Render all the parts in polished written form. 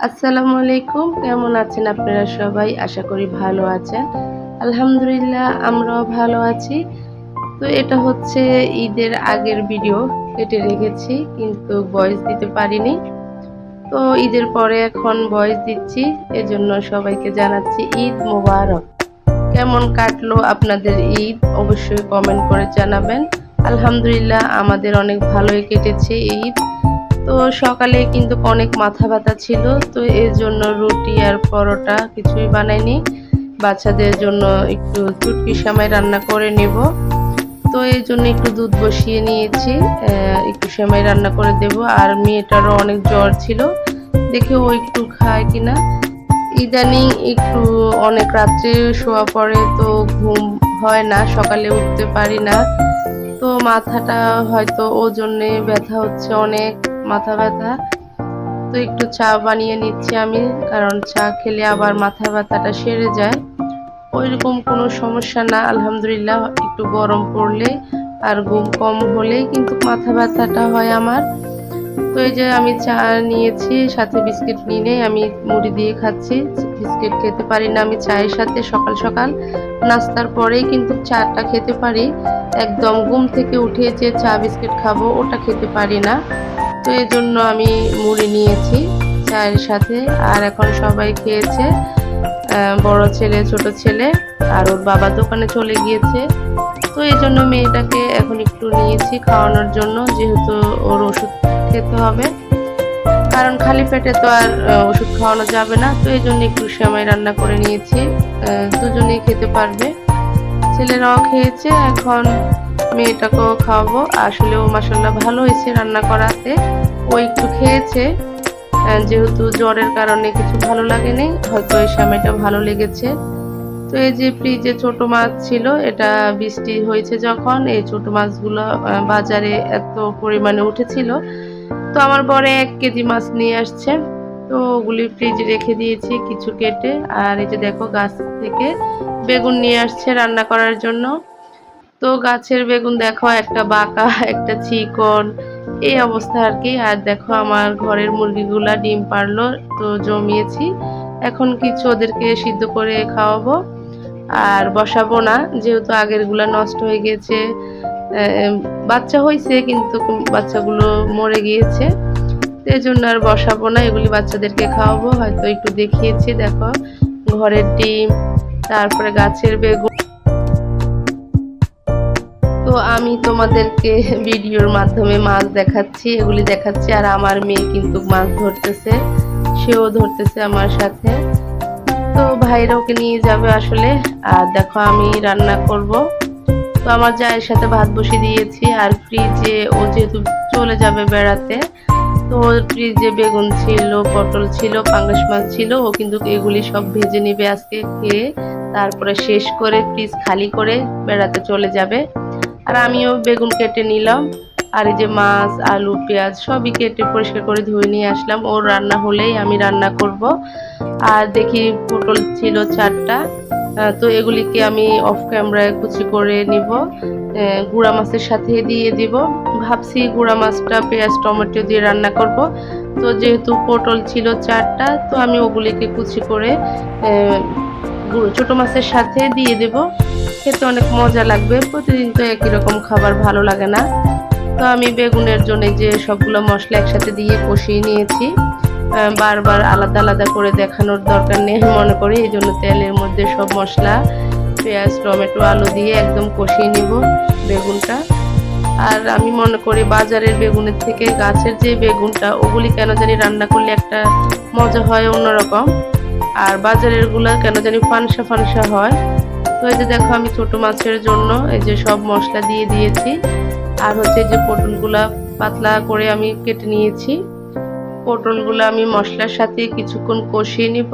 আসসালামু আলাইকুম। কেমন আছেন আপনারা সবাই? আশা করি ভালো আছেন। আলহামদুলিল্লাহ আমরাও ভালো আছি। তো এটা হচ্ছে ঈদের আগের ভিডিও কেটে রেখেছি কিন্তু ভয়েস দিতে পারিনি। তো ঈদের পরে এখন ভয়েস দিচ্ছি। এজন্য সবাইকে জানাচ্ছি ঈদ মোবারক। কেমন কাটলো আপনাদের ঈদ? অবশ্যই কমেন্ট করে জানাবেন। আলহামদুলিল্লাহ আমাদের অনেক ভালোই কেটেছে ঈদ। তো সকালে কিন্তু অনেক মাথা ব্যথা ছিল, তো এর জন্য রুটি আর পরোটা কিছুই বানাইনি। বাচ্চাদের জন্য একটু চুটকি সেমাই রান্না করে নেব। তো এই জন্য একটু দুধ বসিয়ে নিয়েছি, একটু সেমাই রান্না করে দেব। আর মেয়েটারও অনেক জ্বর ছিল, দেখি ও একটু খায় কিনা। ইদানিং একটু অনেক রাত্রে শোয়া পড়ে, তো ঘুম হয় না, সকালে উঠতে পারি না। তো মাথাটা হয়তো ওজন্যে ব্যথা হচ্ছে অনেক, মাথা ব্যথা। তো একটু চা বানিয়ে নিচ্ছি আমি, কারণ চা খেলে আবার মাথা ব্যথাটা সেরে যায়। ওইরকম কোনো সমস্যা না আলহামদুলিল্লাহ, একটু গরম পড়লে আর ঘুম কম হলেই কিন্তু মাথা ব্যথাটা হয় আমার। তো এই যে আমি চা নিয়েছি, সাথে বিস্কিট নিয়ে আমি মুড়ি দিয়ে খাচ্ছি। বিস্কিট খেতে পারি না আমি চায়ের সাথে, সকাল সকাল নাস্তার পরেই কিন্তু চাটা খেতে পারি। একদম ঘুম থেকে উঠে যে চা বিস্কিট খাবো ওটা খেতে পারি না। তো এই জন্য আমি মুড়ি নিয়েছি চায়ের সাথে। আর এখন সবাই খেয়েছে, বড় ছেলে, ছোট ছেলে, আর ওর বাবা দোকানে চলে গিয়েছে। তো এই জন্য মেয়েটাকে এখন একটু নিয়েছি খাওয়ানোর জন্য, যেহেতু ওর ওষুধ খেতে হবে, কারণ খালি পেটে তো আর ওষুধ খাওয়ানো যাবে না। তো এই জন্য একটু সেমাই রান্না করে নিয়েছি, দুজনেই খেতে পারবে। ছেলেরাও খেয়েছে, এখন মেয়েটাকেও খাওয়াবো। আসলে ও মাশাআল্লাহ ভালো হয়েছে রান্না করাতে, ও একটু খেয়েছে। যেহেতু জ্বরের কারণে কিছু ভালো লাগেনি, হয়তো এই সেমাইটা ভালো লেগেছে। তো এই যে ফ্রিজে ছোট মাছ ছিল, এটা বৃষ্টি হয়েছে যখন, এই ছোট মাছগুলো বাজারে এত পরিমাণে উঠেছিল। তো আমার বর ১ কেজি মাছ নিয়ে আসছে, তো ওগুলি ফ্রিজে রেখে দিয়েছি কিছু কেটে। আর এই যে দেখো গাছ থেকে বেগুন নিয়ে আসছে রান্না করার জন্য। তো গাছের বেগুন দেখো, একটা বাঁকা একটা চিকন, এই অবস্থা আর কি। আর দেখো আমার ঘরের মুরগিগুলা ডিম পারলো, তো জমিয়েছি। এখন কিছু ওদেরকে সিদ্ধ করে খাওয়াবো, আর বসাবো না, যেহেতু আগেরগুলা নষ্ট হয়ে গেছে। বাচ্চা হয়েছে কিন্তু বাচ্চাগুলো মরে গিয়েছে, এই জন্য আর বসাবো না, এগুলি বাচ্চাদেরকে খাওয়াবো। হয়তো একটু দেখিয়েছি, দেখো ঘরের ডিম, তারপরে গাছের বেগুন। তো আমি তোমাদেরকে ভিডিওর মাধ্যমে মাছ দেখাচ্ছি, এগুলি দেখাচ্ছি। আর আমার মেয়ে কিন্তু মাছ ধরতেছে, সেও ধরতেছে আমার সাথে। তো ভাইরা ওকে নিয়ে যাবে আসলে। আর দেখো আমি রান্না করব। তো আমার জায়ের সাথে ভাত বসিয়ে দিয়েছি। আর ফ্রিজে ও যেহেতু চলে যাবে বেড়াতে, তো ওর ফ্রিজে বেগুন ছিল, পটল ছিল, পাঙ্গাস মাছ ছিল। ও কিন্তু এগুলি সব ভেজে নিবে আজকে, খেয়ে তারপরে শেষ করে ফ্রিজ খালি করে বেড়াতে চলে যাবে। আর আমিও বেগুন কেটে নিলাম। আর এই যে মাছ, আলু, পেঁয়াজ সবই কেটে পরিষ্কার করে ধুয়ে নিয়ে আসলাম। ওর রান্না হলেই আমি রান্না করব। আর দেখি পটল ছিল ৪টা, তো এগুলিকে আমি অফ ক্যামেরায় কুচি করে নিব, গুঁড়া মাছের সাথে দিয়ে দিব। ভাবছি গুঁড়া মাছটা পেঁয়াজ টমেটো দিয়ে রান্না করব। তো যেহেতু পটল ছিল ৪টা, তো আমি ওগুলিকে কুচি করে ছোট মাছের সাথে দিয়ে দেব। খেতে অনেক মজা লাগবে, প্রতিদিন তো একই রকম খাবার ভালো লাগে না। তো আমি বেগুনের জন্য যে সবগুলো মশলা একসাথে দিয়ে কষিয়ে নিয়েছি। বারবার আলাদা আলাদা করে দেখানোর দরকার নেই মনে করি, এই জন্য তেলের মধ্যে সব মশলা, পেঁয়াজ, টমেটো, আলু দিয়ে একদম কষিয়ে নিব বেগুনটা। আর আমি মনে করি বাজারের বেগুনের থেকে গাছের যে বেগুনটা, ওগুলি কেন জানি রান্না করলে একটা মজা হয় অন্যরকম। আর বাজারের গুলা কেন জানি ফানসা ফানসা হয়। তো এই যে দেখো আমি ছোট মাছের জন্য এই যে সব মশলা দিয়ে দিয়েছি। আর হচ্ছে যে পটলগুলা পাতলা করে আমি কেটে নিয়েছি। পটলগুলো আমি মশলার সাথে কিছুক্ষণ কষিয়ে নিব,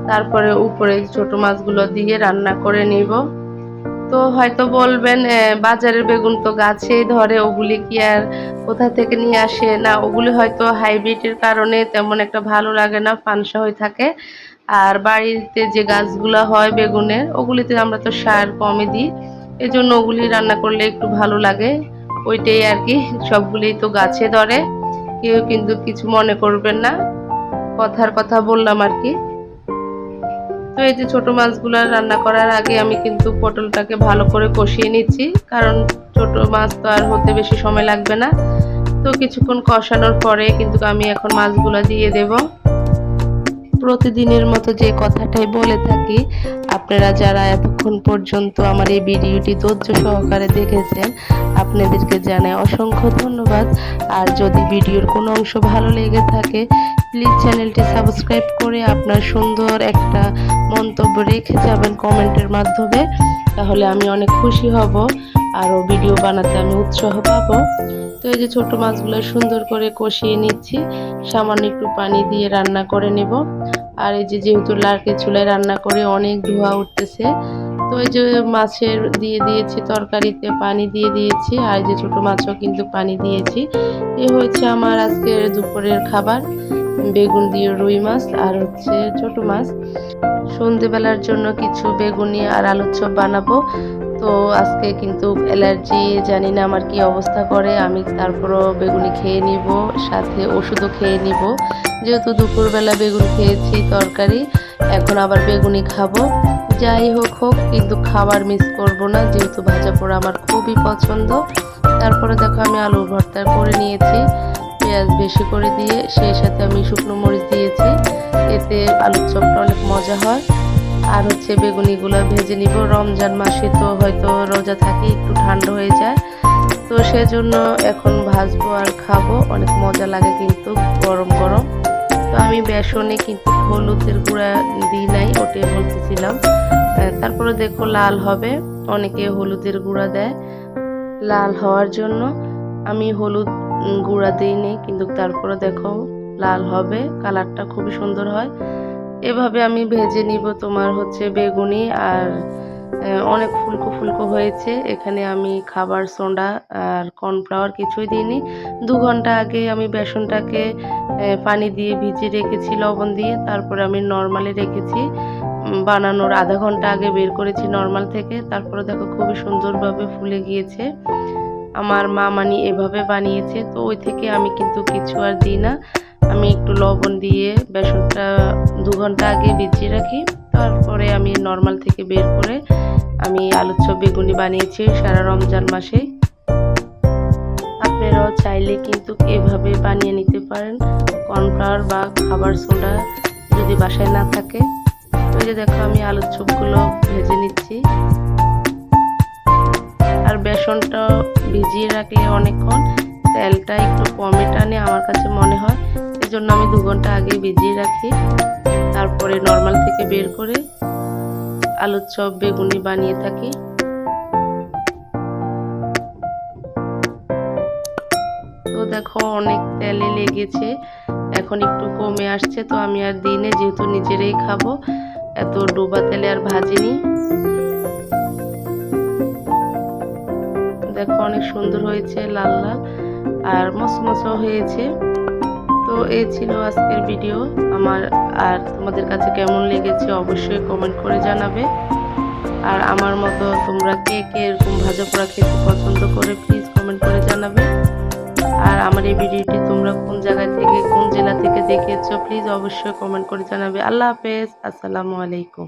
তারপরে উপরে ছোট মাছগুলো দিয়ে রান্না করে নিব। তো হয়তো বলবেন বাজারের বেগুন তো গাছেই ধরে, ওগুলি কি আর কোথা থেকে নিয়ে আসে? না, ওগুলি হয়তো হাইব্রিডের কারণে তেমন একটা ভালো লাগে না, ফানসা হয়ে থাকে। আর বাড়িতে যে গাছগুলো হয় বেগুনের, ওগুলিতে আমরা তো সার কমই দিই, এজন্য ওগুলি রান্না করলে একটু ভালো লাগে। ওইটাই আর কি, সবগুলিই তো গাছে ধরে, কেউ কিন্তু কিছু মনে করবেন না। কথার কথা বললাম আর কি। তো এই যে ছোট মাছগুলো রান্না করার আগে আমি কিন্তু পটলটাকে ভালো করে কষিয়ে নিচ্ছি, কারণ ছোট মাছ তো আর হতে বেশি সময় লাগবে না। তো কিছুক্ষণ কষানোর পরে কিন্তু আমি এখন মাছগুলো দিয়ে দেব। প্রতিদিনের মতো যে কথাটাই বলে থাকি, আপনারা যারা এতক্ষণ পর্যন্ত আমার এই ভিডিওটি ধৈর্য সহকারে দেখেছেন, আপনাদেরকে জানাই অসংখ্য ধন্যবাদ। আর যদি ভিডিওর কোনো অংশ ভালো লেগে থাকে, প্লিজ চ্যানেলটি সাবস্ক্রাইব করে আপনার সুন্দর একটা মন্তব্য রেখে যাবেন কমেন্টের মাধ্যমে, তাহলে আমি অনেক খুশি হব, আরও ভিডিও বানাতে আমি উৎসাহ পাবো। তো এই যে ছোট মাছগুলো সুন্দর করে কষিয়ে নিচ্ছি, সামান্য একটু পানি দিয়ে রান্না করে নেব। আর এই যে যেহেতু লার্কি চুলায় রান্না করে অনেক ধোঁয়া উঠতেছে, তো এই যে মাছের দিয়ে দিয়েছি, তরকারিতে পানি দিয়ে দিয়েছি, আর এই যে ছোট মাছও কিন্তু পানি দিয়েছি। এ হচ্ছে আমার আজকের দুপুরের খাবার, বেগুন দিয়ে রুই মাছ আর হচ্ছে ছোট মাছ। সন্ধেবেলার জন্য কিছু বেগুনি আর আলুর চপ বানাবো। তো আজকে কিন্তু অ্যালার্জি, জানি না আমার কি অবস্থা করে, আমি তারপরও বেগুনি খেয়ে নিব, সাথে ওষুধও খেয়ে নিব। যেহেতু দুপুরবেলা বেগুন খেয়েছি তরকারি, এখন আবার বেগুনি খাবো। যাই হোক হোক, কিন্তু খাবার মিস করব না, যেহেতু ভাজা পোড়া আমার খুবই পছন্দ। তারপরে দেখো আমি আলুর ভর্তা করে নিয়েছি, পেঁয়াজ বেশি করে দিয়ে, সেই সাথে আমি শুকনো মরিচ দিয়েছি, এতে আলুর চপটা অনেক মজা হয়। আর হচ্ছে বেগুনিগুলো ভেজে নিব, রমজান মাসে তো হয়তো রোজা থাকে, একটু ঠান্ডা হয়ে যায়, তো সেজন্য এখন ভাজবো আর খাবো, অনেক মজা লাগে কিন্তু গরম গরম। তো আমি বেসনে কিন্তু হলুদের গুঁড়া দিই নাই, ওটাই বলতেছিলাম। তারপরে দেখো লাল হবে, অনেকে হলুদের গুঁড়া দেয় লাল হওয়ার জন্য, আমি হলুদ গুঁড়া দিইনি, কিন্তু তারপরে দেখো লাল হবে, কালারটা খুবই সুন্দর হয়। এভাবে আমি ভেজে নিব তোমার হচ্ছে বেগুনি, আর অনেক ফুলকো ফুলকো হয়েছে। এখানে আমি খাবার সোডা আর কর্নফ্লাওয়ার কিছুই দিইনি। 2 ঘন্টা আগে আমি বেসনটাকে পানি দিয়ে ভিজিয়ে রেখেছি লবণ দিয়ে, তারপরে আমি নর্মালে রেখেছি। বানানোর আধা ঘন্টা আগে বের করেছি নর্মাল থেকে, তারপরে দেখো খুবই সুন্দরভাবে ফুলে গিয়েছে। আমার মা মানি এভাবে বানিয়েছে, তো ওই থেকে আমি কিন্তু কিছু আর দিই না। আমি একটু লবণ দিয়ে বেসনটা 2 ঘন্টা আগে ভিজিয়ে রাখি, তারপরে আমি নর্মাল থেকে বের করে আমি আলুর চপ বেগুনি বানিয়েছি সারা রমজান মাসে। আপনারাও চাইলে কিন্তু এভাবে বানিয়ে নিতে পারেন, কর্নফ্লাওয়ার বা খাবার সোডা যদি বাসায় না থাকে। তো এই যে দেখো আমি আলুর চপগুলো ভেজে নিচ্ছি। আর বেসনটা ভিজিয়ে রাখলে অনেকক্ষণ তেলটা একটু কমে টানে আমার কাছে মনে হয়, এই জন্য আমি 2 ঘন্টা আগে ভিজিয়ে রাখি, তারপরে নর্মাল থেকে বের করে আলুর চপ বেগুনি বানিয়ে থাকি। তো দেখো অনেক তেলে লেগেছে, এখন একটু কমে আসছে, তো আমি আর দিনে যেহেতু নিজেরাই খাবো, এত ডোবা তেলে আর ভাজিনি। দেখো অনেক সুন্দর হয়েছে, লাল লাল আর মচমচও হয়েছে। তো এই ছিল আজকের ভিডিও আমার, আর তোমাদের কাছে কেমন লেগেছে অবশ্যই কমেন্ট করে জানাবে। আর আমার মতো তোমরা কে কে এরকম ভাজা পোড়া খেতে পছন্দ করে প্লিজ কমেন্ট করে জানাবে। আর আমার এই ভিডিওটি তোমরা কোন জায়গা থেকে, কোন জেলা থেকে দেখেছো প্লিজ অবশ্যই কমেন্ট করে জানাবে। আল্লাহ হাফেজ, আসসালামু আলাইকুম।